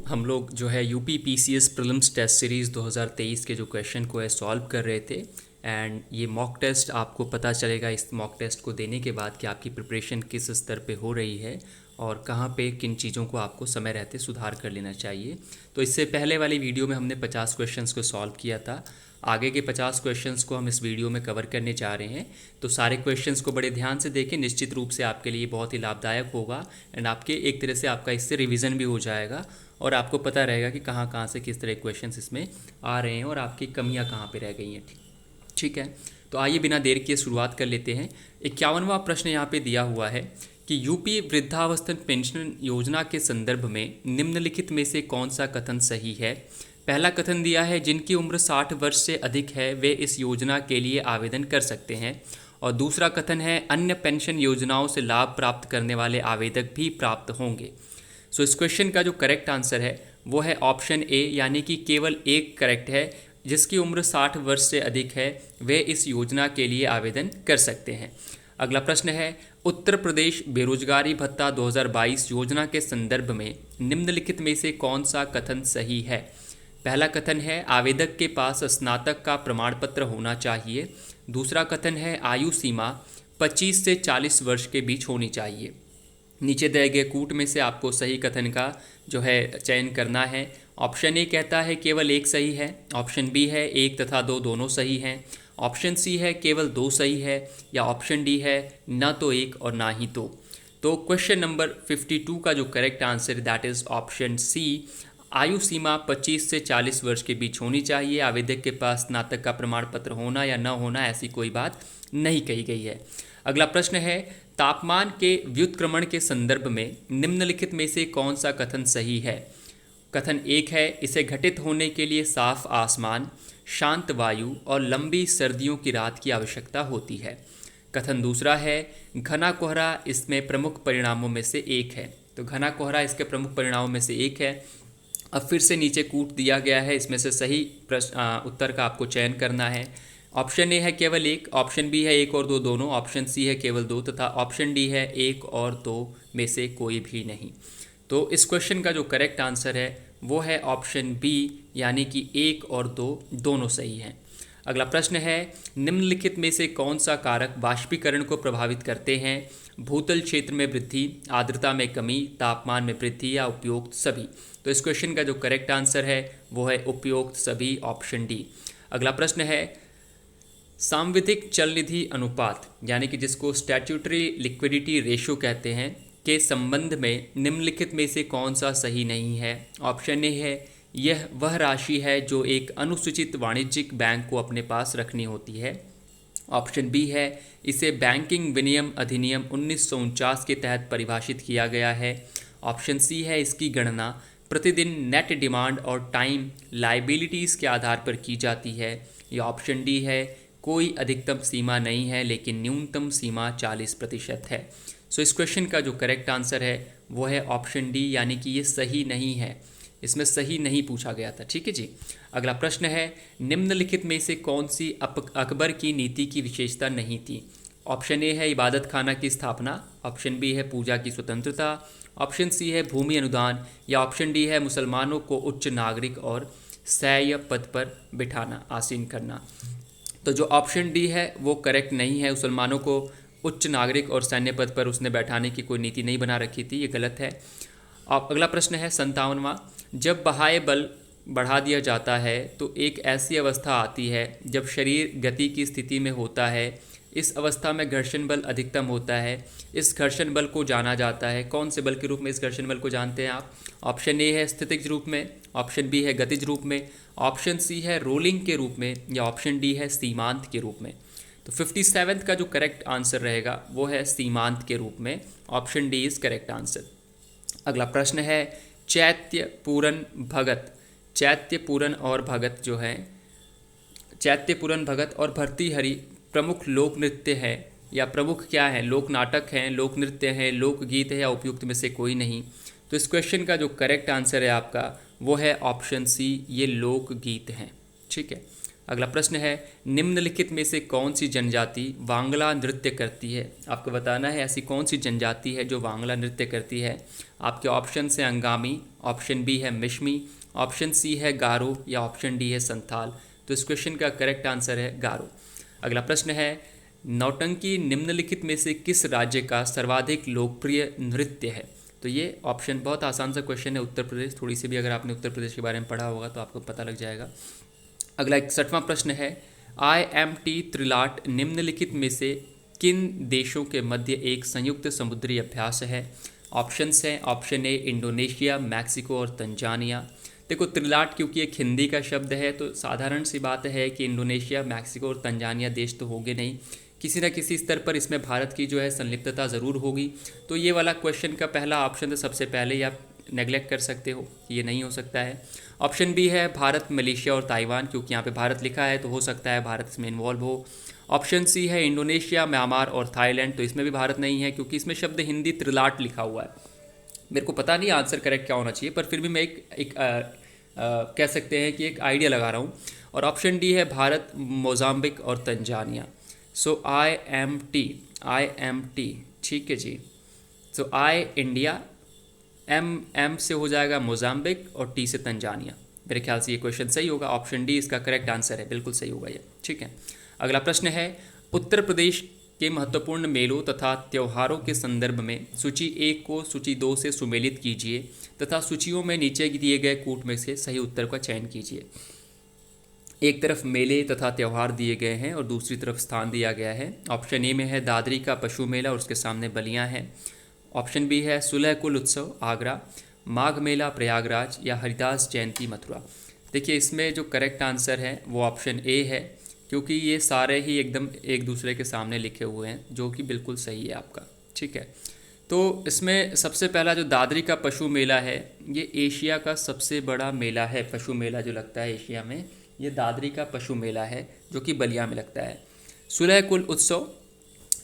हम लोग जो है UP PCS prelims test series 2023 के जो क्वेश्चन को है सॉल्व कर रहे थे। एंड ये मॉक टेस्ट आपको पता चलेगा इस मॉक टेस्ट को देने के बाद कि आपकी प्रिपरेशन किस स्तर पे हो रही है और कहाँ पे किन चीज़ों को आपको समय रहते सुधार कर लेना चाहिए। तो इससे पहले वाली वीडियो में हमने 50 क्वेश्चंस को सॉल्व किया था। आगे के 50 क्वेश्चंस को हम इस वीडियो में कवर करने जा रहे हैं। तो सारे क्वेश्चंस को बड़े ध्यान से देखें, निश्चित रूप से आपके लिए बहुत ही लाभदायक होगा एंड आपके एक तरह से आपका इससे रिवीजन भी हो जाएगा और आपको पता रहेगा कि कहाँ कहाँ से किस तरह क्वेश्चंस इसमें आ रहे हैं और आपकी कमियाँ कहाँ पे रह गई हैं। ठीक है, तो आइए बिना देर किए शुरुआत कर लेते हैं। 51वां प्रश्न यहाँ पे दिया हुआ है कि यूपी वृद्धावस्था पेंशन योजना के संदर्भ में निम्नलिखित में से कौन सा कथन सही है। पहला कथन दिया है जिनकी उम्र 60 वर्ष से अधिक है वे इस योजना के लिए आवेदन कर सकते हैं, और दूसरा कथन है अन्य पेंशन योजनाओं से लाभ प्राप्त करने वाले आवेदक भी प्राप्त होंगे। सो इस क्वेश्चन का जो करेक्ट आंसर है वो है ऑप्शन ए, यानी कि केवल एक करेक्ट है। जिसकी उम्र 60 वर्ष से अधिक है वे इस योजना के लिए आवेदन कर सकते हैं। अगला प्रश्न है उत्तर प्रदेश बेरोजगारी भत्ता 2022 योजना के संदर्भ में निम्नलिखित में से कौन सा कथन सही है। पहला कथन है आवेदक के पास स्नातक का प्रमाण पत्र होना चाहिए। दूसरा कथन है आयु सीमा 25 से 40 वर्ष के बीच होनी चाहिए। नीचे दिए गए कूट में से आपको सही कथन का जो है चयन करना है। ऑप्शन ए कहता है केवल एक सही है, ऑप्शन बी है एक तथा दो दोनों सही हैं, ऑप्शन सी है केवल दो सही है, या ऑप्शन डी है न तो एक और ना ही दो। तो क्वेश्चन नंबर 52 का जो correct answer that is option C, आयु सीमा 25 से 40 वर्ष के बीच होनी चाहिए। आवेदक के पास स्नातक का प्रमाण पत्र होना या न होना ऐसी कोई बात नहीं कही गई है। अगला प्रश्न है तापमान के व्युत्क्रमण के संदर्भ में निम्नलिखित में से कौन सा कथन सही है। कथन एक है इसे घटित होने के लिए साफ आसमान, शांत वायु और लंबी सर्दियों की रात की आवश्यकता होती है। कथन दूसरा है घना कोहरा इसमें प्रमुख परिणामों में से एक है। तो घना कोहरा इसके प्रमुख परिणामों में से एक है। अब फिर से नीचे कूट दिया गया है, इसमें से सही उत्तर का आपको चयन करना है। ऑप्शन ए है केवल एक, ऑप्शन बी है एक और दो दोनों, ऑप्शन सी है केवल दो तथा ऑप्शन डी है एक और दो में से कोई भी नहीं। तो इस क्वेश्चन का जो करेक्ट आंसर है वो है ऑप्शन बी, यानी कि एक और दो दोनों सही हैं। अगला प्रश्न है निम्नलिखित में से कौन सा कारक वाष्पीकरण को प्रभावित करते हैं। भूतल क्षेत्र में वृद्धि, आर्द्रता में कमी, तापमान में वृद्धि या उपयुक्त सभी। तो इस क्वेश्चन का जो करेक्ट आंसर है वो है उपयुक्त सभी, ऑप्शन डी। अगला प्रश्न है सांविधिक चल निधि अनुपात यानी कि जिसको स्टैट्यूटरी लिक्विडिटी रेशो कहते हैं के संबंध में निम्नलिखित में से कौन सा सही नहीं है। ऑप्शन ए है यह वह राशि है जो एक अनुसूचित वाणिज्यिक बैंक को अपने पास रखनी होती है। ऑप्शन बी है इसे बैंकिंग विनियम अधिनियम 1949 के तहत परिभाषित किया गया है। ऑप्शन सी है इसकी गणना प्रतिदिन नेट डिमांड और टाइम लाइबिलिटीज़ के आधार पर की जाती है। या ऑप्शन डी है कोई अधिकतम सीमा नहीं है लेकिन न्यूनतम सीमा 40% है। सो इस क्वेश्चन का जो करेक्ट आंसर है वो है ऑप्शन डी, यानी कि ये सही नहीं है, इसमें सही नहीं पूछा गया था। ठीक है जी। अगला प्रश्न है निम्नलिखित में से कौन सी अकबर की नीति की विशेषता नहीं थी। ऑप्शन ए है इबादत खाना की स्थापना, ऑप्शन बी है पूजा की स्वतंत्रता, ऑप्शन सी है भूमि अनुदान, या ऑप्शन डी है मुसलमानों को उच्च नागरिक और सैय पद पर बिठाना, आसीन करना। तो जो ऑप्शन डी है वो करेक्ट नहीं है। मुसलमानों को उच्च नागरिक और सैन्य पद पर उसने बैठाने की कोई नीति नहीं बना रखी थी, ये गलत है। अगला प्रश्न है 57वां, जब बाह्य बल बढ़ा दिया जाता है तो एक ऐसी अवस्था आती है जब शरीर गति की स्थिति में होता है। इस अवस्था में घर्षण बल अधिकतम होता है। इस घर्षण बल को जाना जाता है, कौन से बल के रूप में इस घर्षण बल को जानते हैं आप। ऑप्शन ए है स्थितिज रूप में, ऑप्शन बी है गतिज रूप में, ऑप्शन सी है रोलिंग के रूप में, या ऑप्शन डी है सीमांत के रूप में। तो 57th का जो करेक्ट आंसर रहेगा वो है सीमांत के रूप में, option D is correct answer. अगला प्रश्न है चैत्य पूरन भगत, चैत्य पूरन और भगत जो है, चैत्य पूरन भगत और भर्तृहरि प्रमुख लोक नृत्य है या प्रमुख क्या है, लोक नाटक हैं, लोक नृत्य है, लोकगीत है, या उपयुक्त में से कोई नहीं। तो इस क्वेश्चन का जो करेक्ट आंसर है आपका वो है ऑप्शन सी, ये लोकगीत हैं। ठीक है। अगला प्रश्न है, निम्नलिखित में से कौन सी जनजाति वांगला नृत्य करती है? आपको बताना है ऐसी कौन सी जनजाति है जो वांगला नृत्य करती है। आपके ऑप्शन है अंगामी, ऑप्शन बी है मिश्मी, ऑप्शन सी है गारो या ऑप्शन डी है संथाल। तो इस क्वेश्चन का करेक्ट आंसर है गारो। अगला प्रश्न है, नौटंकी निम्नलिखित में से किस राज्य का सर्वाधिक लोकप्रिय नृत्य है? तो ये ऑप्शन बहुत आसान सा क्वेश्चन है, उत्तर प्रदेश। थोड़ी सी भी अगर आपने उत्तर प्रदेश के बारे में पढ़ा होगा तो आपको पता लग जाएगा। अगला 61वां प्रश्न है, IMT त्रिलाट निम्नलिखित में से किन देशों के मध्य एक संयुक्त समुद्री अभ्यास है? ऑप्शंस हैं, ऑप्शन ए इंडोनेशिया, मैक्सिको और तंजानिया। देखो त्रिलाट क्योंकि एक हिंदी का शब्द है तो साधारण सी बात है कि इंडोनेशिया, मैक्सिको और तंजानिया देश तो होंगे नहीं, किसी न किसी स्तर पर इसमें भारत की जो है संलिप्तता ज़रूर होगी। तो ये वाला क्वेश्चन का पहला ऑप्शन तो सबसे पहले ही आप नेगलेक्ट कर सकते हो कि ये नहीं हो सकता है। ऑप्शन बी है भारत, मलेशिया और ताइवान, क्योंकि यहाँ पे भारत लिखा है तो हो सकता है भारत इसमें इन्वॉल्व हो। ऑप्शन सी है इंडोनेशिया, म्यांमार और थाईलैंड, तो इसमें भी भारत नहीं है क्योंकि इसमें शब्द हिंदी त्रिलाट लिखा हुआ है। मेरे को पता नहीं आंसर करेक्ट क्या होना चाहिए, पर फिर भी मैं एक कह सकते हैं कि एक आइडिया लगा रहा हूँ। और ऑप्शन डी है भारत, मोजाम्बिक और तंजानिया। सो IMT, ठीक है जी। सो आई इंडिया, एम से हो जाएगा मोजाम्बिक और टी से तंजानिया। मेरे ख्याल से ये क्वेश्चन सही होगा, ऑप्शन डी इसका करेक्ट आंसर है, बिल्कुल सही होगा ये, ठीक है। अगला प्रश्न है, उत्तर प्रदेश के महत्वपूर्ण मेलों तथा त्योहारों के संदर्भ में सूची 1 को सूची 2 से सुमेलित कीजिए तथा सूचियों में नीचे दिए गए कूट में से सही उत्तर का चयन कीजिए। एक तरफ मेले तथा त्यौहार दिए गए हैं और दूसरी तरफ स्थान दिया गया है। ऑप्शन ए में है दादरी का पशु मेला और उसके सामने बलियां हैं। ऑप्शन बी है सुलह कुल उत्सव आगरा, माघ मेला प्रयागराज या हरिदास जयंती मथुरा। देखिए इसमें जो करेक्ट आंसर है वो ऑप्शन ए है, क्योंकि ये सारे ही एकदम एक दूसरे के सामने लिखे हुए हैं, जो कि बिल्कुल सही है आपका, ठीक है। तो इसमें सबसे पहला जो दादरी का पशु मेला है, ये एशिया का सबसे बड़ा मेला है। पशु मेला जो लगता है एशिया में, ये दादरी का पशु मेला है जो कि बलिया में लगता है। सुलह कुल उत्सव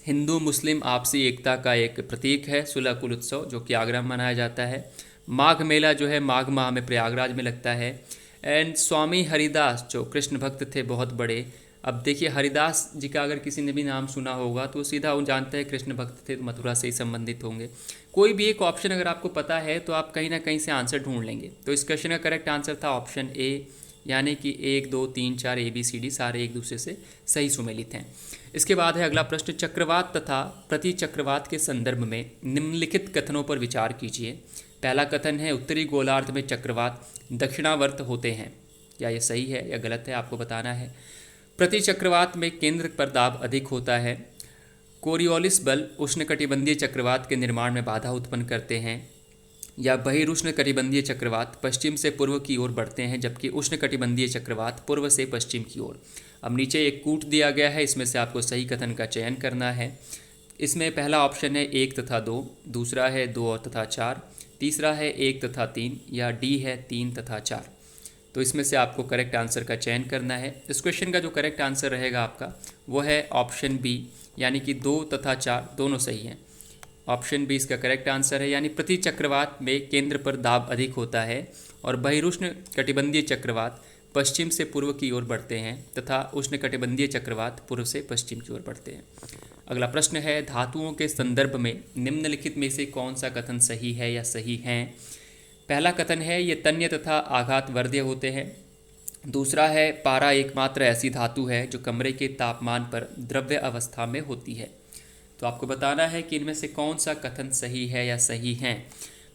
हिंदू मुस्लिम आपसी एकता का एक प्रतीक है, सुलह कुल उत्सव जो कि आगरा में मनाया जाता है। माघ मेला जो है माघ माह में प्रयागराज में लगता है। एंड स्वामी हरिदास जो कृष्ण भक्त थे बहुत बड़े, अब देखिए हरिदास जी का अगर किसी ने भी नाम सुना होगा तो सीधा वो जानते हैं कृष्ण भक्त थे, तो मथुरा से ही संबंधित होंगे। कोई भी एक ऑप्शन अगर आपको पता है तो आप कहीं ना कहीं से आंसर ढूंढ लेंगे। तो इस क्वेश्चन का करेक्ट आंसर था ऑप्शन ए, यानी कि 1 2 3 4 ABCD सारे एक दूसरे से सही सुमेलित हैं। इसके बाद है अगला प्रश्न, चक्रवात तथा प्रति चक्रवात के संदर्भ में निम्नलिखित कथनों पर विचार कीजिए। पहला कथन है, उत्तरी गोलार्ध में चक्रवात दक्षिणावर्त होते हैं। क्या ये सही है या गलत है, आपको बताना है। प्रति चक्रवात में केंद्र पर दाब अधिक होता है। कोरियोलिस बल उष्णकटिबंधीय चक्रवात के निर्माण में बाधा उत्पन्न करते हैं। या बहिरुष्णकटिबंधीय चक्रवात पश्चिम से पूर्व की ओर बढ़ते हैं, जबकि उष्णकटिबंधीय चक्रवात पूर्व से पश्चिम की ओर। अब नीचे एक कूट दिया गया है, इसमें से आपको सही कथन का चयन करना है। इसमें पहला ऑप्शन है 1 तथा 2, दूसरा है 2 और तथा 4, तीसरा है 1 तथा 3 या डी है 3 तथा 4। तो इसमें से आपको करेक्ट आंसर का चयन करना है। इस क्वेश्चन का जो करेक्ट आंसर रहेगा आपका वो है ऑप्शन बी, यानी कि 2 तथा 4 दोनों सही हैं। ऑप्शन बी इसका करेक्ट आंसर है, यानी प्रति चक्रवात में केंद्र पर दाब अधिक होता है और बहिरुष्ण कटिबंधीय चक्रवात पश्चिम से पूर्व की ओर बढ़ते हैं तथा उष्णकटिबंधीय चक्रवात पूर्व से पश्चिम की ओर बढ़ते हैं। अगला प्रश्न है, धातुओं के संदर्भ में निम्नलिखित में से कौन सा कथन सही है या सही हैं। पहला कथन है, ये तन्य तथा आघात वर्ध्य होते हैं। दूसरा है, पारा एकमात्र ऐसी धातु है जो कमरे के तापमान पर द्रव्य अवस्था में होती है। तो आपको बताना है कि इनमें से कौन सा कथन सही है या सही हैं।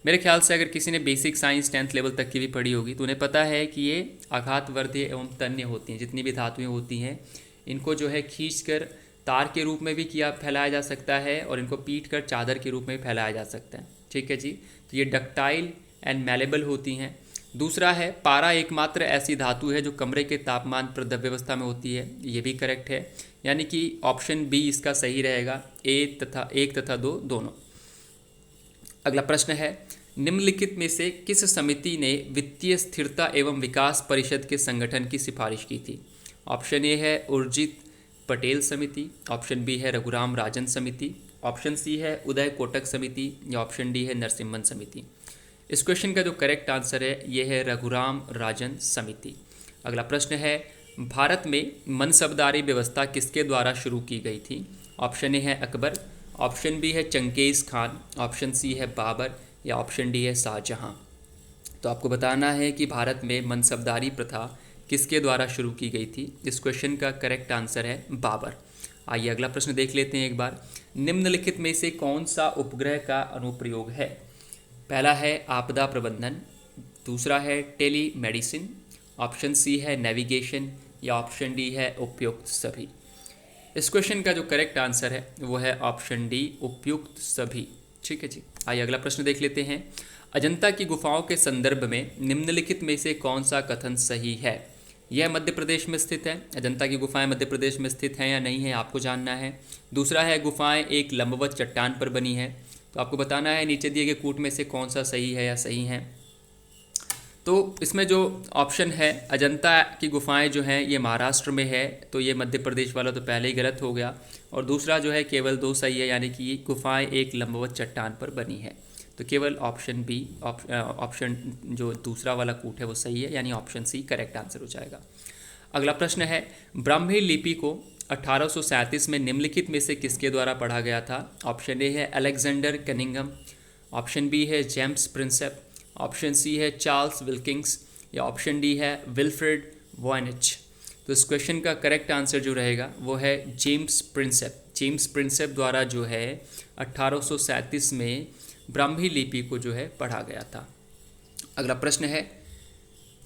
मेरे ख्याल से अगर किसी ने बेसिक साइंस 10th लेवल तक की भी पढ़ी होगी तो उन्हें पता है कि ये आघातवर्ध्य एवं तन्य होती हैं। जितनी भी धातुएं होती हैं इनको जो है खींचकर तार के रूप में भी फैलाया जा सकता है और इनको पीट कर चादर के रूप में भी फैलाया जा सकता है, ठीक है जी। तो ये डक्टाइल एंड मैलेबल होती हैं। दूसरा है, पारा एकमात्र ऐसी धातु है जो कमरे के तापमान पर द्रव्यवस्था में होती है। ये भी करेक्ट है, यानी कि ऑप्शन बी इसका सही रहेगा, 1 तथा 2 दोनों। अगला प्रश्न है, निम्नलिखित में से किस समिति ने वित्तीय स्थिरता एवं विकास परिषद के संगठन की सिफारिश की थी। ऑप्शन ए है उर्जित पटेल समिति, ऑप्शन बी है रघुराम राजन समिति, ऑप्शन सी है उदय कोटक समिति या ऑप्शन डी है नरसिम्हन समिति। इस क्वेश्चन का जो करेक्ट आंसर है ये है रघुराम राजन समिति। अगला प्रश्न है, भारत में मनसबदारी व्यवस्था किसके द्वारा शुरू की गई थी? ऑप्शन ए है अकबर, ऑप्शन बी है चंगेज़ खान, ऑप्शन सी है बाबर या ऑप्शन डी है शाहजहां। तो आपको बताना है कि भारत में मनसबदारी प्रथा किसके द्वारा शुरू की गई थी। इस क्वेश्चन का करेक्ट आंसर है बाबर। आइए अगला प्रश्न देख लेते हैं एक बार। निम्नलिखित में से कौन सा उपग्रह का अनुप्रयोग है? पहला है आपदा प्रबंधन, दूसरा है टेली मेडिसिन, ऑप्शन सी है नेविगेशन या ऑप्शन डी है उपयुक्त सभी। इस क्वेश्चन का जो करेक्ट आंसर है वो है ऑप्शन डी उपयुक्त सभी। ठीक है जी। आइए अगला प्रश्न देख लेते हैं। अजंता की गुफाओं के संदर्भ में निम्नलिखित में से कौन सा कथन सही है? यह मध्य प्रदेश में स्थित है। अजंता की गुफाएं मध्य प्रदेश में स्थित हैं या नहीं है आपको जानना है। दूसरा है गुफाएं एक लंबवत चट्टान पर बनी है। तो आपको बताना है नीचे दिए गए कूट में से कौन सा सही है या सही है। तो इसमें जो ऑप्शन है अजंता की गुफाएं जो हैं ये महाराष्ट्र में है, तो ये मध्य प्रदेश वाला तो पहले ही गलत हो गया। और दूसरा जो है केवल दो सही है, यानी कि गुफाएं एक लंबवत चट्टान पर बनी है। तो केवल ऑप्शन बी, ऑप्शन जो दूसरा वाला कूट है वो सही है, यानी ऑप्शन सी करेक्ट आंसर हो जाएगा। अगला प्रश्न है ब्राह्मी लिपि को 1837 में निम्नलिखित में से किसके द्वारा पढ़ा गया था? ऑप्शन ए है अलेक्जेंडर कनिंघम, ऑप्शन बी है जेम्स प्रिंसेप, ऑप्शन सी है चार्ल्स विल्किंग्स या ऑप्शन डी है विल्फ्रेड वॉयनिच। तो इस क्वेश्चन का करेक्ट आंसर जो रहेगा वो है जेम्स प्रिंसेप। जेम्स प्रिंसेप द्वारा जो है 1837 में ब्राह्मी लिपि को जो है पढ़ा गया था। अगला प्रश्न है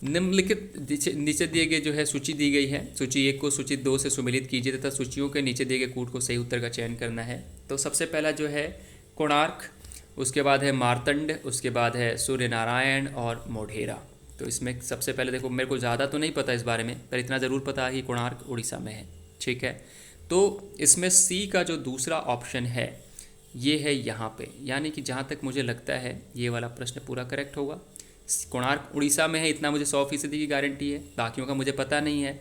निम्नलिखित नीचे दिए गए जो है सूची दी गई है, सूची 1 को सूची 2 से सुमेलित कीजिए तथा सूचियों के नीचे दिए गए कूट को सही उत्तर का चयन करना है। तो सबसे पहला जो है कोणार्क, उसके बाद है मार्तंड, उसके बाद है सूर्य नारायण और मोढेरा। तो इसमें सबसे पहले देखो, मेरे को ज़्यादा तो नहीं पता इस बारे में, पर इतना ज़रूर पता है कि कोणार्क उड़ीसा में है। ठीक है, तो इसमें सी का जो दूसरा ऑप्शन है ये है यहाँ पे, यानी कि जहाँ तक मुझे लगता है ये वाला प्रश्न पूरा करेक्ट होगा। कोणार्क उड़ीसा में है, इतना मुझे 100% की गारंटी है, बाकियों का मुझे पता नहीं है।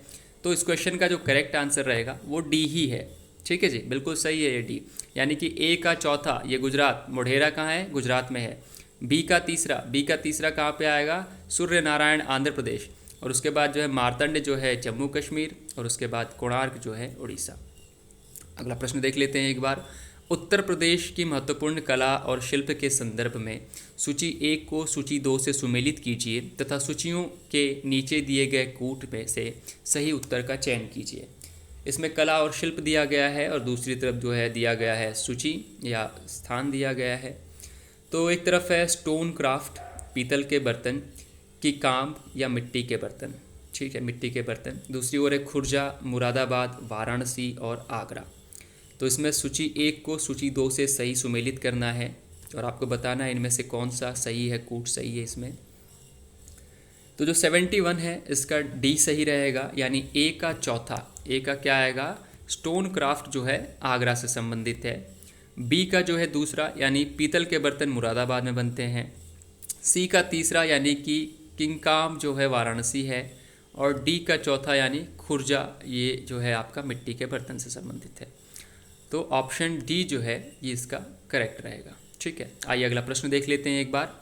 तो इस क्वेश्चन का जो करेक्ट आंसर रहेगा वो डी ही है। ठीक है जी, बिल्कुल सही है ये डी, यानी कि ए का चौथा ये गुजरात, मोढेरा कहाँ है? गुजरात में है। बी का तीसरा कहाँ पे आएगा? सूर्य नारायण आंध्र प्रदेश, और उसके बाद जो है मार्तंड जो है जम्मू कश्मीर, और उसके बाद कोणार्क जो है उड़ीसा। अगला प्रश्न देख लेते हैं एक बार। उत्तर प्रदेश की महत्वपूर्ण कला और शिल्प के संदर्भ में सूची 1 को सूची 2 से सुमेलित कीजिए तथा सूचियों के नीचे दिए गए कूट में से सही उत्तर का चयन कीजिए। इसमें कला और शिल्प दिया गया है और दूसरी तरफ जो है दिया गया है सूची या स्थान दिया गया है। तो एक तरफ है स्टोन क्राफ्ट, पीतल के बर्तन की काम या मिट्टी के बर्तन। ठीक है, मिट्टी के बर्तन। दूसरी ओर है खुर्जा, मुरादाबाद, वाराणसी और आगरा। तो इसमें सूची 1 को सूची 2 से सही सुमेलित करना है और आपको बताना है इनमें से कौन सा सही है, कूट सही है इसमें। तो जो 71 है इसका डी सही रहेगा, यानी ए का चौथा, ए का क्या आएगा? स्टोन क्राफ्ट जो है आगरा से संबंधित है। बी का जो है दूसरा, यानी पीतल के बर्तन मुरादाबाद में बनते हैं। सी का तीसरा, यानी कि किंगकाम जो है वाराणसी है। और डी का चौथा, यानी खुर्जा, ये जो है आपका मिट्टी के बर्तन से संबंधित है। तो ऑप्शन डी जो है ये इसका करेक्ट रहेगा। ठीक है, आइए अगला प्रश्न देख लेते हैं एक बार।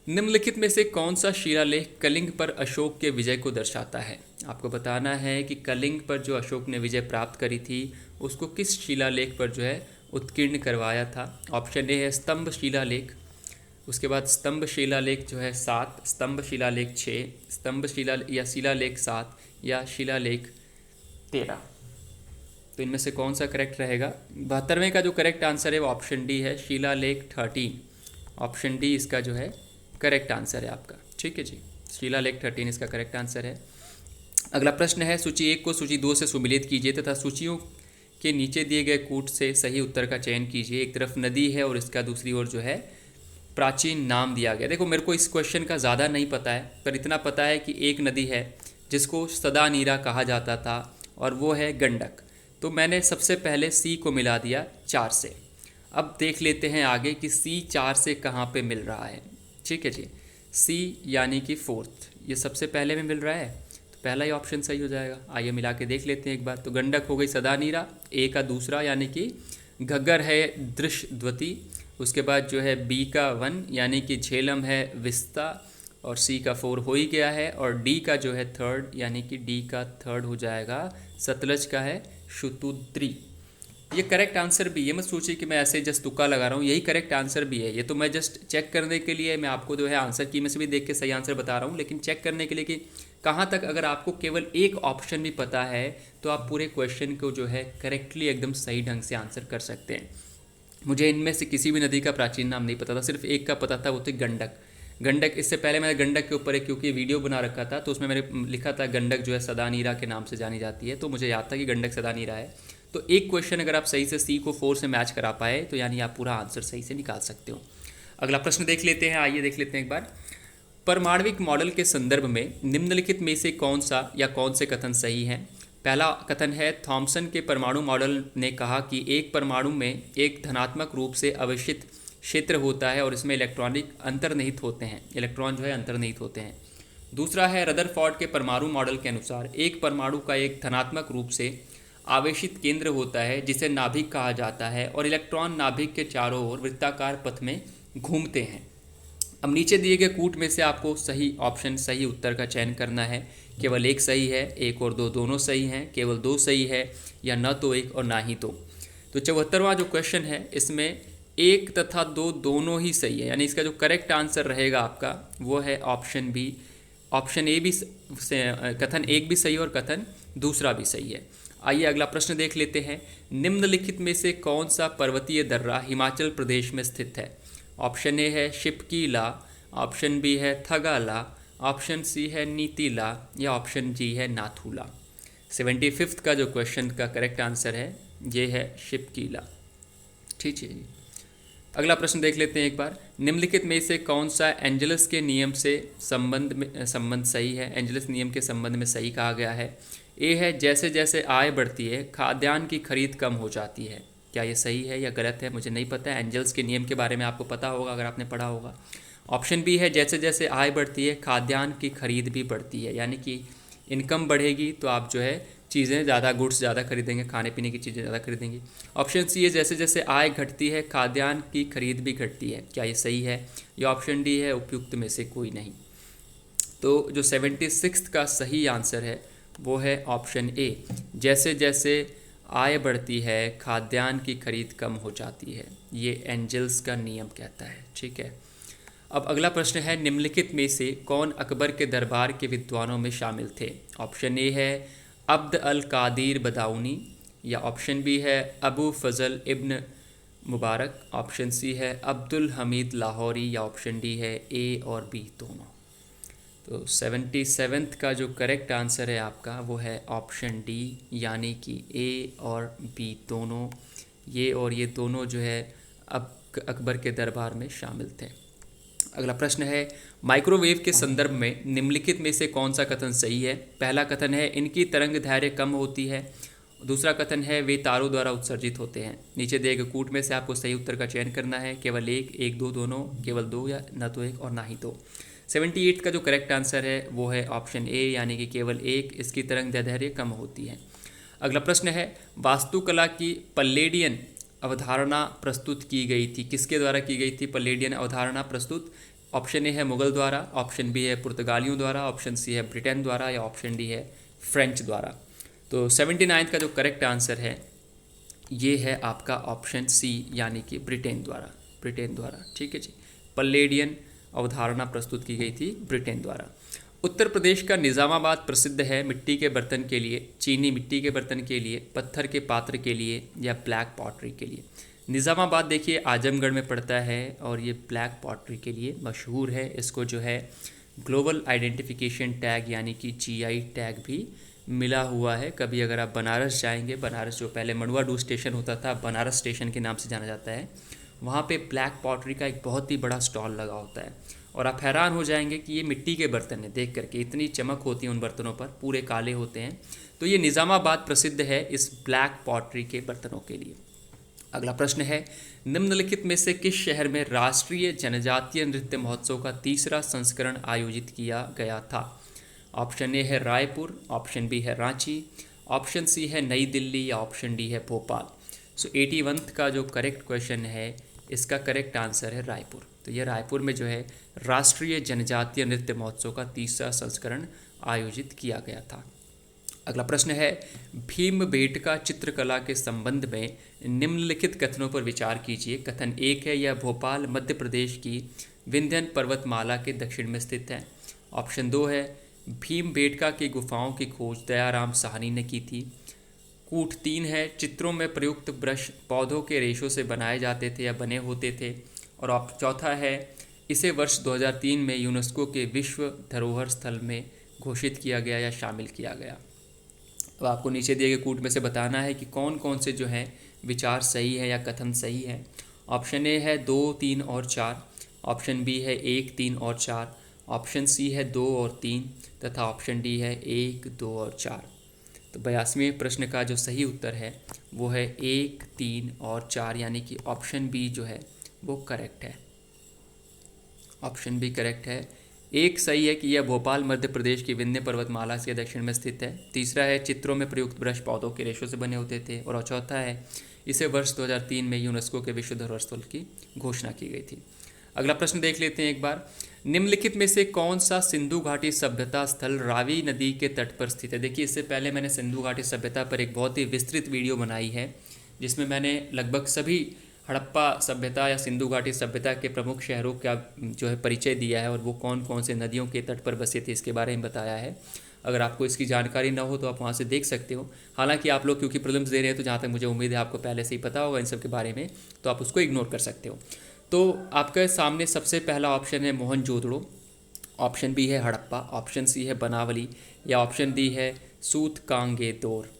निम्नलिखित में से कौन सा शिलालेख कलिंग पर अशोक के विजय को दर्शाता है? आपको बताना है कि कलिंग पर जो अशोक ने विजय प्राप्त करी थी उसको किस शिलालेख पर जो है उत्कीर्ण करवाया था। ऑप्शन ए है स्तंभ शिलालेख, उसके बाद स्तंभ शिलालेख जो है 7, स्तंभ शिलालेख 6, स्तंभ शिलालेख 7 या शिलालेख 13। तो इनमें से कौन सा करेक्ट रहेगा? 72वें का जो करेक्ट आंसर है वो ऑप्शन डी है, शिलालेख 13। ऑप्शन डी इसका जो है करेक्ट आंसर है आपका। ठीक है जी, शिलालेख 13 इसका करेक्ट आंसर है। अगला प्रश्न है सूची 1 को सूची 2 से सुमेलित कीजिए तथा सूचियों के नीचे दिए गए कूट से सही उत्तर का चयन कीजिए। एक तरफ नदी है और इसका दूसरी ओर जो है प्राचीन नाम दिया गया। देखो, मेरे को इस क्वेश्चन का ज़्यादा नहीं पता है, पर इतना पता है कि एक नदी है जिसको सदा नीरा कहा जाता था और वो है गंडक। तो मैंने सबसे पहले सी को मिला दिया 4 से। अब देख लेते हैं आगे कि सी 4 से कहाँ पे मिल रहा है। ठीक है जी, सी यानी कि 4th, ये सबसे पहले में मिल रहा है, तो पहला ही ऑप्शन सही हो जाएगा। आइए मिला के देख लेते हैं एक बार। तो गंडक हो गई सदा नीरा, ए का दूसरा यानी कि घग्गर है दृश्यद्वती, उसके बाद जो है बी का 1 यानी कि झेलम है विस्ता, और सी का 4 हो ही गया है, और डी का जो है थर्ड, यानी कि डी का थर्ड हो जाएगा सतलज का है शुतुद्री। ये करेक्ट आंसर भी, ये मत सोचिए कि मैं ऐसे जस्ट तुक्का लगा रहा हूँ, यही करेक्ट आंसर भी है। ये तो मैं जस्ट चेक करने के लिए मैं आपको जो है आंसर की में से भी देख के सही आंसर बता रहा हूँ, लेकिन चेक करने के लिए कि कहाँ तक अगर आपको केवल एक ऑप्शन भी पता है तो आप पूरे क्वेश्चन को जो है करेक्टली एकदम सही ढंग से आंसर कर सकते हैं। मुझे इनमें से किसी भी नदी का प्राचीन नाम नहीं पता था, सिर्फ एक का पता था, वो थी गंडक। गंडक, इससे पहले मैंने गंडक के ऊपर एक क्योंकि वीडियो बना रखा था तो उसमें मैंने लिखा था गंडक जो है सदानीरा के नाम से जानी जाती है, तो मुझे याद था कि गंडक सदानीरा है। तो एक क्वेश्चन अगर आप सही से सी को 4 से मैच करा पाए तो यानी आप पूरा आंसर सही से निकाल सकते हो। अगला प्रश्न देख लेते हैं, आइए देख लेते हैं एक बार। परमाणविक मॉडल के संदर्भ में निम्नलिखित में से कौन सा या कौन से कथन सही हैं? पहला कथन है, थॉमसन के परमाणु मॉडल ने कहा कि एक परमाणु में एक धनात्मक रूप से अवशित क्षेत्र होता है और इसमें इलेक्ट्रॉनिक अंतर्निहित होते हैं, इलेक्ट्रॉन जो है अंतर्निहित होते हैं। दूसरा है, रदरफोर्ड के परमाणु मॉडल के अनुसार एक परमाणु का एक धनात्मक रूप से आवेशित केंद्र होता है जिसे नाभिक कहा जाता है और इलेक्ट्रॉन नाभिक के चारों ओर वृत्ताकार पथ में घूमते हैं। अब नीचे दिए गए कूट में से आपको सही ऑप्शन, सही उत्तर का चयन करना है। केवल एक सही है, एक और दो दोनों सही हैं, केवल दो सही है, या न तो एक और ना ही दो। तो 74वां जो क्वेश्चन है इसमें एक तथा दो दोनों ही सही है, यानी इसका जो करेक्ट आंसर रहेगा आपका वो है ऑप्शन बी। ऑप्शन ए भी कथन एक भी सही और कथन दूसरा भी सही है। आइए अगला प्रश्न देख लेते हैं। निम्नलिखित में से कौन सा पर्वतीय दर्रा हिमाचल प्रदेश में स्थित है? ऑप्शन ए है शिपकीला, ऑप्शन बी है थगाला, ऑप्शन सी है नीतीला, या ऑप्शन जी है नाथूला। 75th का जो क्वेश्चन का करेक्ट आंसर है ये है शिपकीला। ठीक है, अगला प्रश्न देख लेते हैं एक बार। निम्नलिखित में से कौन सा एंजलस के नियम से संबंध सही है? एंजलस नियम के संबंध में सही कहा गया है। ए है, जैसे जैसे आय बढ़ती है खाद्यान्न की खरीद कम हो जाती है। क्या ये सही है या गलत है मुझे नहीं पता है, एंजल्स के नियम के बारे में आपको पता होगा अगर आपने पढ़ा होगा। ऑप्शन बी है, जैसे जैसे आय बढ़ती है खाद्यान्न की खरीद भी बढ़ती है, यानी कि इनकम बढ़ेगी तो आप जो है चीज़ें ज़्यादा, गुड्स ज़्यादा खरीदेंगे, खाने पीने की चीज़ें ज़्यादा खरीदेंगे। ऑप्शन सी है, जैसे जैसे आय घटती है खाद्यान्न की खरीद भी घटती है। क्या ये सही है? या ऑप्शन डी है उपयुक्त में से कोई नहीं। तो जो 76 का सही आंसर है वो है ऑप्शन ए, जैसे जैसे आय बढ़ती है खाद्यान्न की खरीद कम हो जाती है। ये एंजल्स का नियम कहता है। ठीक है, अब अगला प्रश्न है, निम्नलिखित में से कौन अकबर के दरबार के विद्वानों में शामिल थे? ऑप्शन ए है अब्द अल कादिर बदाऊनी, या ऑप्शन बी है अबू फजल इब्न मुबारक, ऑप्शन सी है अब्दुल हमीद लाहौरी, या ऑप्शन डी है ए और बी दोनों। तो 77th का जो करेक्ट आंसर है आपका वो है ऑप्शन डी, यानी कि ए और बी दोनों, ये और ये दोनों जो है अब अकबर के दरबार में शामिल थे। अगला प्रश्न है, माइक्रोवेव के संदर्भ में निम्नलिखित में से कौन सा कथन सही है? पहला कथन है, इनकी तरंग दैर्घ्य कम होती है। दूसरा कथन है, वे तारों द्वारा उत्सर्जित होते हैं। नीचे दिए गए कूट में से आपको सही उत्तर का चयन करना है। केवल एक, एक दो दोनों, केवल दो, या न तो एक और ना ही दो। 78 का जो करेक्ट आंसर है वो है ऑप्शन ए, यानी कि केवल एक, इसकी तरंग दैर्घ्य कम होती है। अगला प्रश्न है, वास्तुकला की पल्लेडियन अवधारणा प्रस्तुत की गई थी, किसके द्वारा की गई थी पल्लेडियन अवधारणा प्रस्तुत? ऑप्शन ए है मुगल द्वारा, ऑप्शन बी है पुर्तगालियों द्वारा, ऑप्शन सी है ब्रिटेन द्वारा, या ऑप्शन डी है फ्रेंच द्वारा। तो 79 का जो करेक्ट आंसर है ये है आपका ऑप्शन सी, यानी कि ब्रिटेन द्वारा, ब्रिटेन द्वारा। ठीक है जी, पल्लेडियन अवधारणा प्रस्तुत की गई थी ब्रिटेन द्वारा। उत्तर प्रदेश का निज़ामाबाद प्रसिद्ध है मिट्टी के बर्तन के लिए, चीनी मिट्टी के बर्तन के लिए, पत्थर के पात्र के लिए, या ब्लैक पॉटरी के लिए। निज़ामाबाद देखिए आजमगढ़ में पड़ता है और ये ब्लैक पॉटरी के लिए मशहूर है। इसको जो है ग्लोबल आइडेंटिफिकेशन टैग यानी कि जीआई टैग भी मिला हुआ है। कभी अगर आप बनारस जाएंगे, बनारस जो पहले मड़ुआडू स्टेशन होता था बनारस स्टेशन के नाम से जाना जाता है, वहाँ पे ब्लैक पॉटरी का एक बहुत ही बड़ा स्टॉल लगा होता है और आप हैरान हो जाएंगे कि ये मिट्टी के बर्तन है, देख करके इतनी चमक होती है उन बर्तनों पर, पूरे काले होते हैं। तो ये निज़ामाबाद प्रसिद्ध है इस ब्लैक पॉटरी के बर्तनों के लिए। अगला प्रश्न है, निम्नलिखित में से किस शहर में राष्ट्रीय जनजातीय नृत्य महोत्सव का तीसरा संस्करण आयोजित किया गया था? ऑप्शन ए है रायपुर, ऑप्शन बी है रांची, ऑप्शन सी है नई दिल्ली, या ऑप्शन डी है भोपाल। सो 81 का जो करेक्ट क्वेश्चन है इसका करेक्ट आंसर है रायपुर। तो यह रायपुर में जो है राष्ट्रीय जनजातीय नृत्य महोत्सव का तीसरा संस्करण आयोजित किया गया था। अगला प्रश्न है, भीमबेटका चित्रकला के संबंध में निम्नलिखित कथनों पर विचार कीजिए। कथन 1 है, यह भोपाल मध्य प्रदेश की विंध्यन पर्वतमाला के दक्षिण में स्थित है। ऑप्शन 2 है, भीमबेटका की गुफाओं की खोज दयाराम साहनी ने की थी। कूट 3 है, चित्रों में प्रयुक्त ब्रश पौधों के रेशों से बनाए जाते थे या बने होते थे। और चौथा है, इसे वर्ष 2003 में यूनेस्को के विश्व धरोहर स्थल में घोषित किया गया या शामिल किया गया। अब आपको नीचे दिए गए कूट में से बताना है कि कौन कौन से जो हैं विचार सही है या कथन सही है। ऑप्शन ए है 2, 3 और 4, ऑप्शन बी है 1, 3 और 4, ऑप्शन सी है 2 और 3 तथा ऑप्शन डी है 1, 2 और 4। तो 82वें प्रश्न का जो सही उत्तर है वो है 1, 3 और 4, यानी कि ऑप्शन बी जो है वो करेक्ट है। ऑप्शन बी करेक्ट है। एक सही है कि यह भोपाल मध्य प्रदेश की विंध्य पर्वतमाला के दक्षिण में स्थित है। तीसरा है, चित्रों में प्रयुक्त ब्रश पौधों के रेशों से बने होते थे। और चौथा है, इसे वर्ष 2003 में यूनेस्को के विश्व धरोहर स्थल की घोषणा की गई थी। अगला प्रश्न देख लेते हैं एक बार। निम्नलिखित में से कौन सा सिंधु घाटी सभ्यता स्थल रावी नदी के तट पर स्थित है? देखिए, इससे पहले मैंने सिंधु घाटी सभ्यता पर एक बहुत ही विस्तृत वीडियो बनाई है जिसमें मैंने लगभग सभी हड़प्पा सभ्यता या सिंधु घाटी सभ्यता के प्रमुख शहरों का जो है परिचय दिया है और वो कौन कौन से नदियों के तट पर बसे थे इसके बारे में बताया है। अगर आपको इसकी जानकारी ना हो तो आप वहाँ से देख सकते हो। हालांकि आप लोग क्योंकि प्रीलिम्स दे रहे हैं तो जहाँ तक मुझे उम्मीद है आपको पहले से ही पता होगा इन सब के बारे में, तो आप उसको इग्नोर कर सकते हो। तो आपके सामने सबसे पहला ऑप्शन है मोहनजोदड़ो, ऑप्शन बी है हड़प्पा, ऑप्शन सी है बनावली या ऑप्शन डी है सूतकांगेदोर।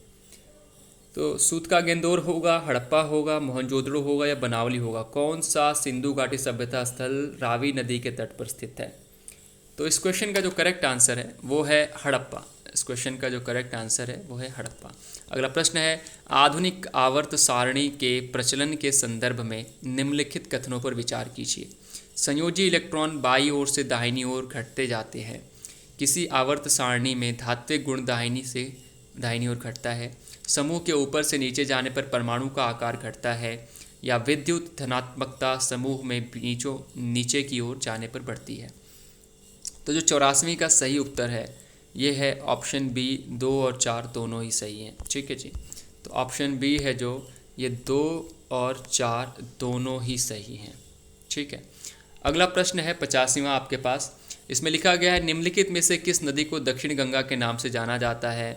तो सूतकागेंदोर होगा, हड़प्पा होगा, मोहनजोदड़ो होगा या बनावली होगा। कौन सा सिंधु घाटी सभ्यता स्थल रावी नदी के तट पर स्थित है? तो इस क्वेश्चन का जो करेक्ट आंसर है वो है हड़प्पा। इस क्वेश्चन का जो करेक्ट आंसर है वो है हड़प्पा। अगला प्रश्न है, आधुनिक आवर्त सारणी के प्रचलन के संदर्भ में निम्नलिखित कथनों पर विचार कीजिए। संयोजी इलेक्ट्रॉन बाईं ओर से दाहिनी ओर घटते जाते हैं। किसी आवर्त सारणी में धात्विक गुण दाहिनी से दाहिनी ओर घटता है। समूह के ऊपर से नीचे जाने पर परमाणु का आकार घटता है। या विद्युत धनात्मकता समूह में नीचे की ओर जाने पर बढ़ती है। तो जो 84वीं का सही उत्तर है ये है ऑप्शन बी, 2 और 4 दोनों ही सही हैं। ठीक है जी, तो ऑप्शन बी है जो ये 2 और 4 दोनों ही सही हैं। ठीक है, अगला प्रश्न है 85वां आपके पास। इसमें लिखा गया है, निम्नलिखित में से किस नदी को दक्षिण गंगा के नाम से जाना जाता है?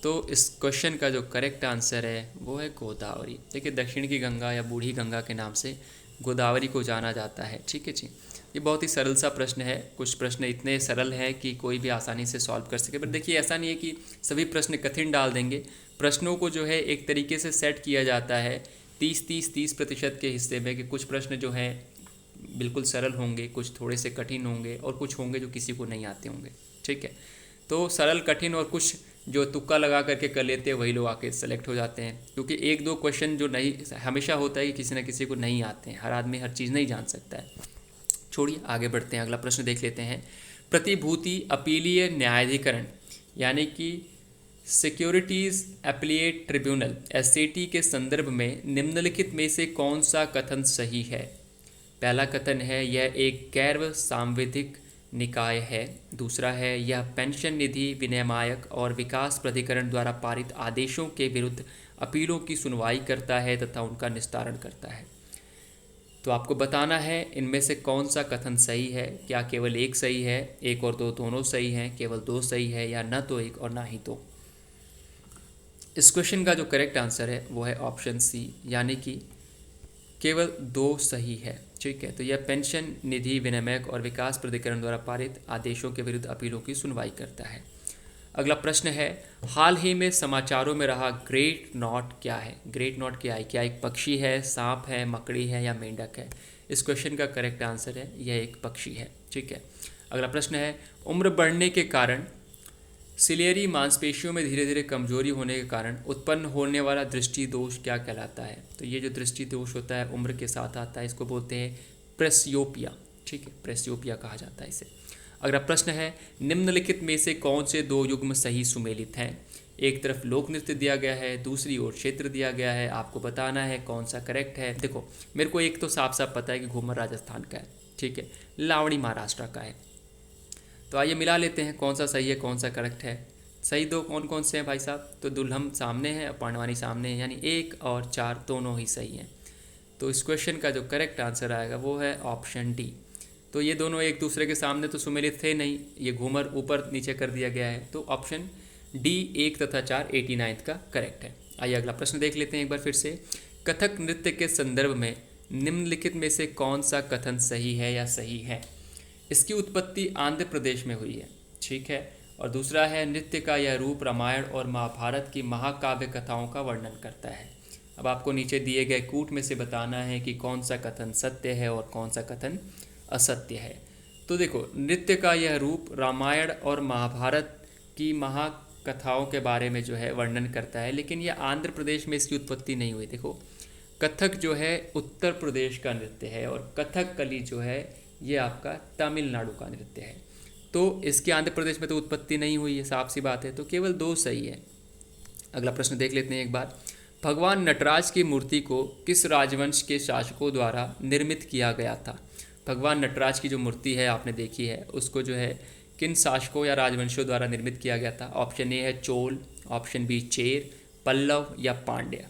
तो इस क्वेश्चन का जो करेक्ट आंसर है वो है गोदावरी। देखिए, दक्षिण की गंगा या बूढ़ी गंगा के नाम से गोदावरी को जाना जाता है। ठीक है जी, ये बहुत ही सरल सा प्रश्न है। कुछ प्रश्न इतने सरल हैं कि कोई भी आसानी से सॉल्व कर सके, पर देखिए ऐसा नहीं है कि सभी प्रश्न कठिन डाल देंगे। प्रश्नों को जो है एक तरीके से सेट किया जाता है 30% के हिस्से में, कि कुछ प्रश्न जो हैं बिल्कुल सरल होंगे, कुछ थोड़े से कठिन होंगे और कुछ होंगे जो किसी को नहीं आते होंगे। ठीक है, तो सरल, कठिन और कुछ जो तुक्का लगा करके कर लेते हैं वही लोग आके सेलेक्ट हो जाते हैं। क्योंकि 1-2 क्वेश्चन जो नहीं, हमेशा होता है कि किसी न किसी को नहीं आते हैं, हर आदमी हर चीज़ नहीं जान सकता है। छोड़िए, आगे बढ़ते हैं, अगला प्रश्न देख लेते हैं। प्रतिभूति अपीलीय न्यायाधिकरण यानी कि सिक्योरिटीज़ अपीलेट ट्रिब्यूनल SAT के संदर्भ में निम्नलिखित में से कौन सा कथन सही है? पहला कथन है, यह एक गैर सांविधिक निकाय है। दूसरा है, यह पेंशन निधि विनियामक और विकास प्राधिकरण द्वारा पारित आदेशों के विरुद्ध अपीलों की सुनवाई करता है तथा उनका निस्तारण करता है। तो आपको बताना है इनमें से कौन सा कथन सही है। क्या केवल एक सही है, 1 और 2 दोनों सही हैं, केवल 2 सही है, या न तो 1 और ना ही 2? इस क्वेश्चन का जो करेक्ट आंसर है वो है ऑप्शन सी, यानी कि केवल 2 सही है। ठीक है, तो यह पेंशन निधि विनियामक और विकास प्राधिकरण द्वारा पारित आदेशों के विरुद्ध अपीलों की सुनवाई करता है। अगला प्रश्न है, हाल ही में समाचारों में रहा ग्रेट नॉट क्या है? ग्रेट नॉट क्या है? क्या एक पक्षी है, सांप है, मकड़ी है या मेंढक है? इस क्वेश्चन का करेक्ट आंसर है यह एक पक्षी है। ठीक है, अगला प्रश्न है, उम्र बढ़ने के कारण सिलियरी मांसपेशियों में धीरे धीरे कमजोरी होने के कारण उत्पन्न होने वाला दृष्टि दोष क्या कहलाता है? तो ये जो दृष्टि दोष होता है उम्र के साथ आता है, इसको बोलते हैं प्रेस्योपिया। ठीक है, प्रेस्योपिया कहा जाता है इसे। अगला प्रश्न है, निम्नलिखित में से कौन से 2 युग्म सही सुमेलित हैं? एक तरफ लोक नृत्य दिया गया है, दूसरी ओर क्षेत्र दिया गया है। आपको बताना है कौन सा करेक्ट है। देखो, मेरे को एक तो साफ साफ पता है कि घूमर राजस्थान का है। ठीक है, लावणी महाराष्ट्र का है। तो आइए मिला लेते हैं कौन सा सही है कौन सा करेक्ट है। सही दो कौन कौन से हैं भाई साहब? तो दुल्हम सामने है और पांडवानी सामने है, यानी 1 और 4 दोनों ही सही हैं। तो इस क्वेश्चन का जो करेक्ट आंसर आएगा वो है ऑप्शन डी। तो ये दोनों एक दूसरे के सामने तो सुमेलित थे नहीं, ये घूमर ऊपर नीचे कर दिया गया है। तो ऑप्शन डी 1 तथा 4 89 का करेक्ट है। आइए अगला प्रश्न देख लेते हैं एक बार फिर से। कथक नृत्य के संदर्भ में निम्नलिखित में से कौन सा कथन सही है या सही है? इसकी उत्पत्ति आंध्र प्रदेश में हुई है, ठीक है। और दूसरा है, नृत्य का यह रूप रामायण और महाभारत की महाकाव्य कथाओं का वर्णन करता है। अब आपको नीचे दिए गए कूट में से बताना है कि कौन सा कथन सत्य है और कौन सा कथन असत्य है। तो देखो, नृत्य का यह रूप रामायण और महाभारत की महाकथाओं के बारे में जो है वर्णन करता है, लेकिन यह आंध्र प्रदेश में इसकी उत्पत्ति नहीं हुई। देखो, कथक जो है उत्तर प्रदेश का नृत्य है और कथकली जो है ये आपका तमिलनाडु का नृत्य है। तो इसकी आंध्र प्रदेश में तो उत्पत्ति नहीं हुई है, साफ सी बात है। तो केवल 2 सही है। अगला प्रश्न देख लेते हैं एक बार। भगवान नटराज की मूर्ति को किस राजवंश के शासकों द्वारा निर्मित किया गया था? भगवान नटराज की जो मूर्ति है आपने देखी है, उसको जो है किन शासकों या राजवंशों द्वारा निर्मित किया गया था? ऑप्शन ए है चोल, ऑप्शन बी चेर, पल्लव या पांड्या।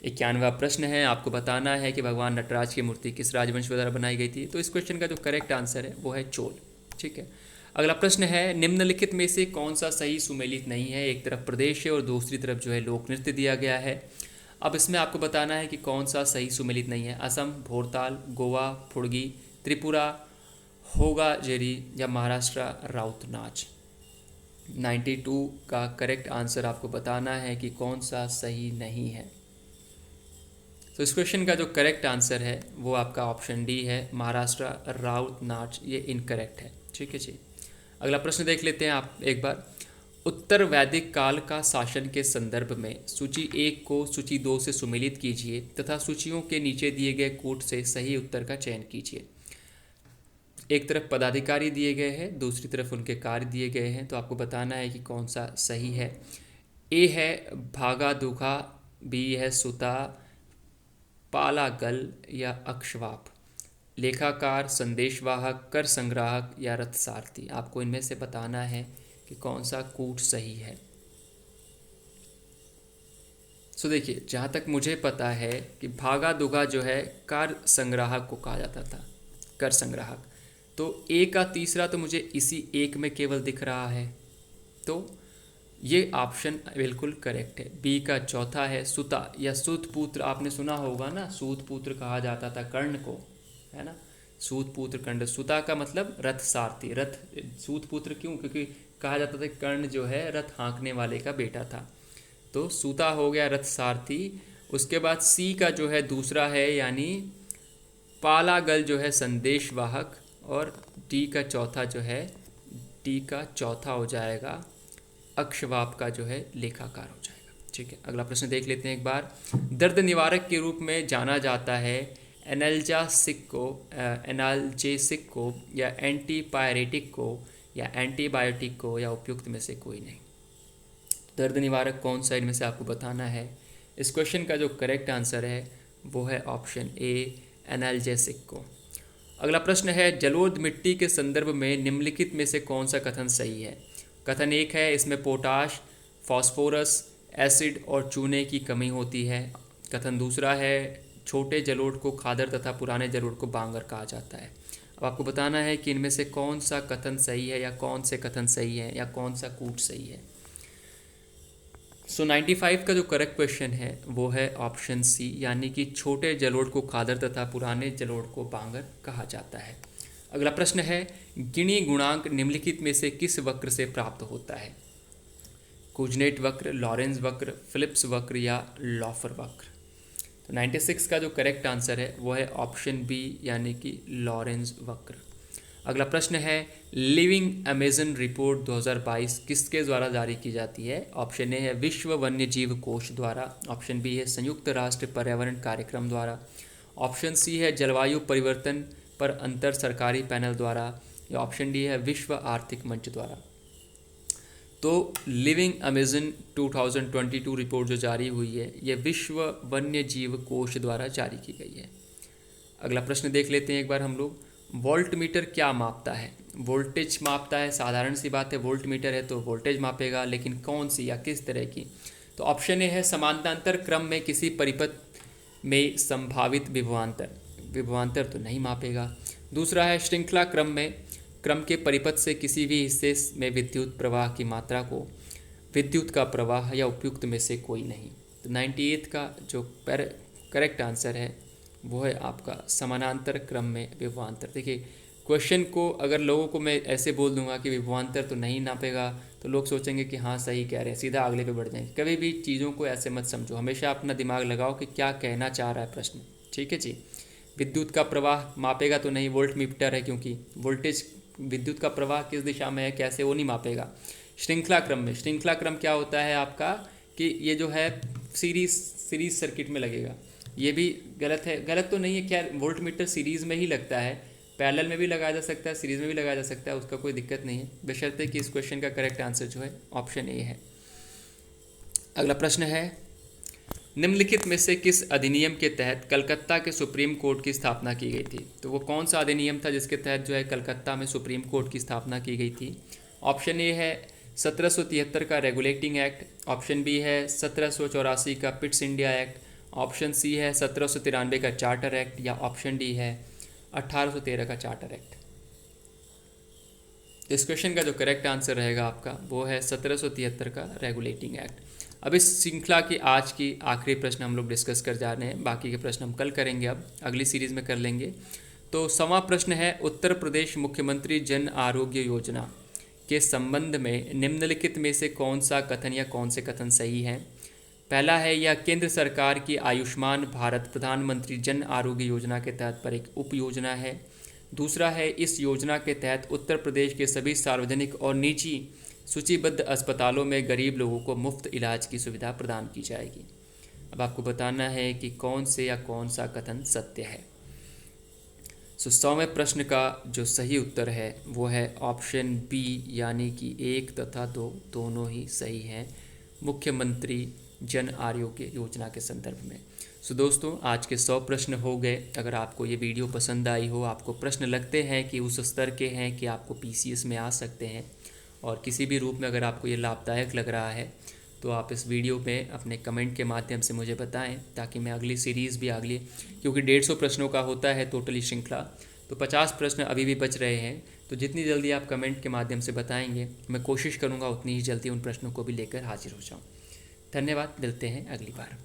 91वां प्रश्न है, आपको बताना है कि भगवान नटराज की मूर्ति किस राजवंश द्वारा बनाई गई थी। तो इस क्वेश्चन का जो करेक्ट आंसर है वो है चोल, ठीक है। अगला प्रश्न है, निम्नलिखित में से कौन सा सही सुमेलित नहीं है? एक तरफ प्रदेश है और दूसरी तरफ जो है लोक नृत्य दिया गया है। अब इसमें आपको बताना है कि कौन सा सही सुमेलित नहीं है। असम भोरताल, गोवा फुड़गी, त्रिपुरा होगा जेरी या महाराष्ट्र राउत नाच। 92 का करेक्ट आंसर आपको बताना है कि कौन सा सही नहीं है। तो इस क्वेश्चन का जो करेक्ट आंसर है वो आपका ऑप्शन डी है, महाराष्ट्र राउत नाच। ये इनकरेक्ट है, ठीक है जी। अगला प्रश्न देख लेते हैं आप एक बार। उत्तर वैदिक काल का शासन के संदर्भ में सूची 1 को सूची 2 से सुमेलित कीजिए तथा सूचियों के नीचे दिए गए कूट से सही उत्तर का चयन कीजिए। एक तरफ पदाधिकारी दिए गए हैं, दूसरी तरफ उनके कार्य दिए गए हैं। तो आपको बताना है कि कौन सा सही है। ए है भागा दुखा, बी है सुता, पालागल या अक्षवाप, लेखाकार, संदेशवाहक, कर संग्राहक या रथ सारथी। आपको इनमें से बताना है कि कौन सा कूट सही है। सो देखिए, जहाँ तक मुझे पता है कि भागा दुगा जो है कर संग्राहक को कहा जाता था, कर संग्राहक। तो ए का तीसरा तो मुझे इसी एक में केवल दिख रहा है, तो ये ऑप्शन बिल्कुल करेक्ट है। बी का चौथा है सुता या सूतपुत्र। आपने सुना होगा ना, सूतपुत्र कहा जाता था कर्ण को, है ना, सूतपुत्र कर्ण। सुता का मतलब रथ सारथी। रथ सूतपुत्र क्यों? क्योंकि कहा जाता था कर्ण जो है रथ हाँकने वाले का बेटा था। तो सूता हो गया रथ सारथी। उसके बाद सी का जो है दूसरा है यानी पालागल जो है संदेशवाहक, और डी का चौथा जो है, डी का चौथा हो जाएगा अक्षवाप का जो है लेखाकार हो जाएगा, ठीक है। अगला प्रश्न देख लेते हैं एक बार। दर्द निवारक के रूप में जाना जाता है एनाल्जेसिक को या एंटीपायरेटिक को या एंटीबायोटिक को या उपयुक्त में से कोई नहीं। दर्द निवारक कौन सा इनमें से आपको बताना है। इस क्वेश्चन का जो करेक्ट आंसर है वो है ऑप्शन ए, एनाल्जेसिक को। अगला प्रश्न है, जलोढ़ मिट्टी के संदर्भ में निम्नलिखित में से कौन सा कथन सही है। कथन 1 है, इसमें पोटाश, फास्फोरस, एसिड और चूने की कमी होती है। कथन दूसरा है, छोटे जलोढ़ को खादर तथा पुराने जलोढ़ को बांगर कहा जाता है। अब आपको बताना है कि इनमें से कौन सा कथन सही है या कौन से कथन सही है या कौन सा कूट सही है। सो 95 का जो करेक्ट क्वेश्चन है वो है ऑप्शन सी, यानी कि छोटे जलोढ़ को खादर तथा पुराने जलोढ़ को बांगर कहा जाता है। अगला प्रश्न है, गिनी गुणांक निम्नलिखित में से किस वक्र से प्राप्त होता है। कुजनेट वक्र, लॉरेंज वक्र, फिलिप्स वक्र या लॉफर वक्र। तो 96 का जो करेक्ट आंसर है वो है ऑप्शन बी, यानी कि लॉरेंज वक्र। अगला प्रश्न है, लिविंग अमेजन रिपोर्ट 2022 किसके द्वारा जारी की जाती है। ऑप्शन ए है विश्व वन्य जीव कोष द्वारा, ऑप्शन बी है संयुक्त राष्ट्र पर्यावरण कार्यक्रम द्वारा, ऑप्शन सी है जलवायु परिवर्तन पर अंतर सरकारी पैनल द्वारा, या ऑप्शन डी है विश्व आर्थिक मंच द्वारा। तो लिविंग अमेजन 2022 रिपोर्ट जो जारी हुई है ये विश्व वन्य जीव कोष द्वारा जारी की गई है। अगला प्रश्न देख लेते हैं एक बार हम लोग। वोल्ट मीटर क्या मापता है? वोल्टेज मापता है, साधारण सी बात है, वोल्ट मीटर है तो वोल्टेज मापेगा, लेकिन कौन सी या किस तरह की? तो ऑप्शन ए है समानांतर क्रम में किसी परिपथ में संभावित विभवांतर, विभवांतर तो नहीं मापेगा। दूसरा है श्रृंखला क्रम में क्रम के परिपथ से किसी भी हिस्से में विद्युत प्रवाह की मात्रा को विद्युत का प्रवाह या उपयुक्त में से कोई नहीं। तो 98 का जो करेक्ट आंसर है वो है आपका समानांतर क्रम में विभवांतर। देखिए क्वेश्चन को अगर लोगों को मैं ऐसे बोल दूंगा कि विभवांतर तो नहीं नापेगा तो लोग सोचेंगे कि हाँ सही कह रहे हैं, सीधा अगले पे बढ़ जाएंगे। कभी भी चीज़ों को ऐसे मत समझो, हमेशा अपना दिमाग लगाओ कि क्या कहना चाह रहा है प्रश्न। ठीक है जी। विद्युत का प्रवाह मापेगा तो नहीं, वोल्ट मीटर है, क्योंकि वोल्टेज विद्युत का प्रवाह किस दिशा में है कैसे वो नहीं मापेगा। श्रृंखला क्रम में, श्रृंखला क्रम क्या होता है आपका कि ये जो है सीरीज सर्किट में लगेगा। ये भी गलत है, गलत तो नहीं है, क्या वोल्ट मीटर सीरीज़ में ही लगता है, पैरेलल में भी लगाया जा सकता है, सीरीज़ में भी लगाया जा सकता है, उसका कोई दिक्कत नहीं है, बशर्ते कि इस क्वेश्चन का करेक्ट आंसर जो है ऑप्शन ए है। अगला प्रश्न है, निम्नलिखित में से किस अधिनियम के तहत कलकत्ता के सुप्रीम कोर्ट की स्थापना की गई थी? तो वो कौन सा अधिनियम था जिसके तहत जो है कलकत्ता में सुप्रीम कोर्ट की स्थापना की गई थी? ऑप्शन ए है 1773 का रेगुलेटिंग एक्ट, ऑप्शन बी है 1784 का Pitt's India Act, option C है 1793 का चार्टर एक्ट, या ऑप्शन डी है 1813 का चार्टर एक्ट। इस क्वेश्चन का जो करेक्ट आंसर रहेगा आपका वो है 1773 का रेगुलेटिंग एक्ट। अब इस श्रृंखला की आज की आखिरी प्रश्न हम लोग डिस्कस कर जा रहे हैं, बाकी के प्रश्न हम कल करेंगे, अब अगली सीरीज़ में कर लेंगे। तो 6वां प्रश्न है, उत्तर प्रदेश मुख्यमंत्री जन आरोग्य योजना के संबंध में निम्नलिखित में से कौन सा कथन या कौन से कथन सही हैं? पहला है, यह केंद्र सरकार की आयुष्मान भारत प्रधानमंत्री जन आरोग्य योजना के तहत पर एक उप योजना है। दूसरा है, इस योजना के तहत उत्तर प्रदेश के सभी सार्वजनिक और निजी सूचीबद्ध अस्पतालों में गरीब लोगों को मुफ्त इलाज की सुविधा प्रदान की जाएगी। अब आपको बताना है कि कौन से या कौन सा कथन सत्य है। 100वें प्रश्न का जो सही उत्तर है वो है ऑप्शन बी, यानी कि 1 तथा 2 दोनों ही सही हैं मुख्यमंत्री जन आरोग्य योजना के संदर्भ में। सो दोस्तों, आज के 100 प्रश्न हो गए। अगर आपको ये वीडियो पसंद आई हो, आपको प्रश्न लगते हैं कि उस स्तर के हैं कि आपको पीसीएस में आ सकते हैं, और किसी भी रूप में अगर आपको ये लाभदायक लग रहा है, तो आप इस वीडियो में अपने कमेंट के माध्यम से मुझे बताएं, ताकि मैं अगली सीरीज़ भी अगली, क्योंकि 150 प्रश्नों का होता है टोटली श्रृंखला, तो 50 प्रश्न अभी भी बच रहे हैं। तो जितनी जल्दी आप कमेंट के माध्यम से बताएंगे, मैं कोशिश करूँगा उतनी ही जल्दी उन प्रश्नों को भी लेकर हाजिर हो जाऊँ। धन्यवाद, मिलते हैं अगली बार।